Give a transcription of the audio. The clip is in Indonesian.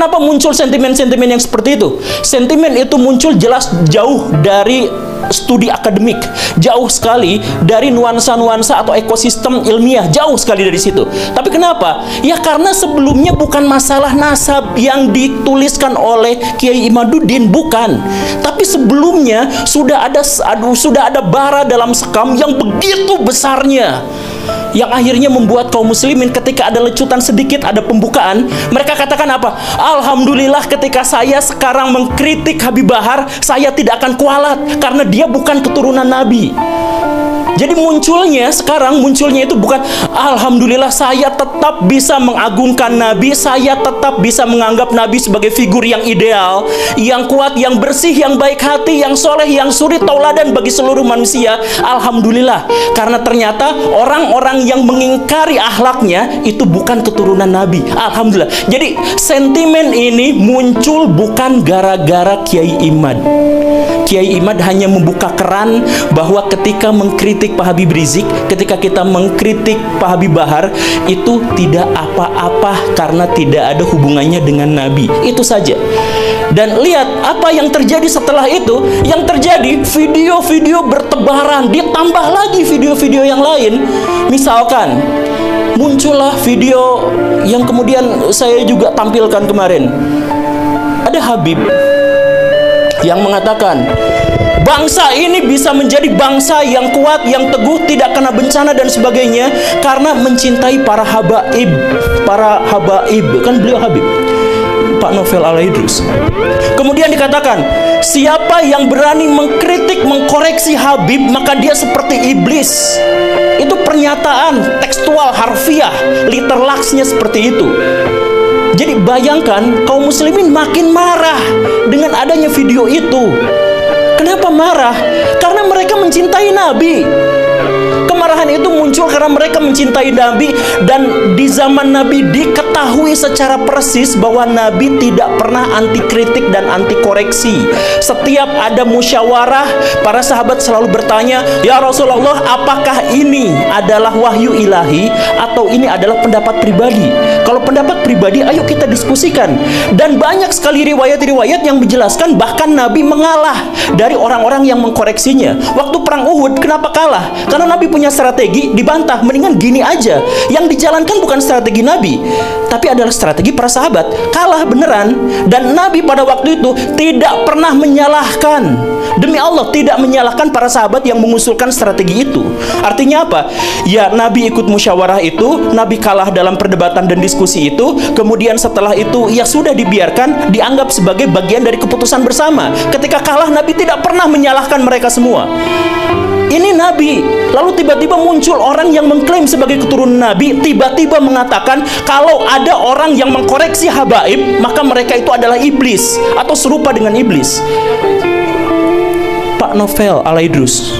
Kenapa muncul sentimen-sentimen yang seperti itu? Sentimen itu muncul jelas jauh dari studi akademik, jauh sekali dari nuansa-nuansa atau ekosistem ilmiah, jauh sekali dari situ. Tapi kenapa? Ya karena sebelumnya bukan masalah nasab yang dituliskan oleh Kiai Imaduddin, bukan. Tapi sebelumnya sudah ada bara dalam sekam yang begitu besarnya, yang akhirnya membuat kaum muslimin ketika ada lecutan sedikit, ada pembukaan, mereka katakan apa? Alhamdulillah ketika saya sekarang mengkritik Habib Bahar, saya tidak akan kualat karena dia bukan keturunan Nabi. Jadi munculnya itu bukan alhamdulillah saya tetap bisa mengagungkan Nabi, saya tetap bisa menganggap Nabi sebagai figur yang ideal, yang kuat, yang bersih, yang baik hati, yang soleh, yang suri tauladan bagi seluruh manusia. Alhamdulillah, karena ternyata orang-orang yang mengingkari akhlaknya itu bukan keturunan Nabi. Alhamdulillah. Jadi sentimen ini muncul bukan gara-gara Kiai Imad. Kiai Imad hanya membuka keran bahwa ketika mengkritik Pak Habib Rizik, ketika kita mengkritik Pak Habib Bahar, itu tidak apa-apa karena tidak ada hubungannya dengan Nabi. Itu saja. Dan lihat apa yang terjadi setelah itu. Yang terjadi, video-video bertebaran, ditambah lagi video-video yang lain. Misalkan muncullah video yang kemudian saya juga tampilkan kemarin. Ada Habib yang mengatakan bangsa ini bisa menjadi bangsa yang kuat, yang teguh, tidak kena bencana dan sebagainya karena mencintai para habaib. Para habaib, kan beliau Habib, Pak Novel Al-Idrus. Kemudian dikatakan, siapa yang berani mengkritik, mengkoreksi Habib, maka dia seperti iblis. Itu pernyataan tekstual, harfiah, literlaksnya seperti itu. Jadi bayangkan kaum muslimin makin marah dengan adanya video itu. Kenapa marah? Karena mereka mencintai Nabi. Kemarahan itu muncul karena mereka mencintai Nabi, dan di zaman Nabi diketahui secara persis bahwa Nabi tidak pernah anti kritik dan anti koreksi. Setiap ada musyawarah, para sahabat selalu bertanya, "Ya Rasulullah, apakah ini adalah wahyu ilahi atau ini adalah pendapat pribadi?" Kalau pendapat pribadi, ayo kita diskusikan. Dan banyak sekali riwayat-riwayat yang menjelaskan bahkan Nabi mengalah dari orang-orang yang mengkoreksinya. Waktu perang Uhud, kenapa kalah? Karena Nabi punya strategi, dibantah. Mendingan gini aja. Yang dijalankan bukan strategi Nabi, tapi adalah strategi para sahabat. Kalah beneran. Dan Nabi pada waktu itu tidak pernah menyalahkan. Demi Allah, tidak menyalahkan para sahabat yang mengusulkan strategi itu. Artinya apa? Ya, Nabi ikut musyawarah itu, Nabi kalah dalam perdebatan dan diskusi itu. Kemudian setelah itu, ya sudah dibiarkan, dianggap sebagai bagian dari keputusan bersama. Ketika kalah, Nabi tidak pernah menyalahkan mereka semua. Ini Nabi. Lalu tiba-tiba muncul orang yang mengklaim sebagai keturunan Nabi, tiba-tiba mengatakan kalau ada orang yang mengkoreksi habaib, maka mereka itu adalah iblis atau serupa dengan iblis. Pak Novel Al-Idrus.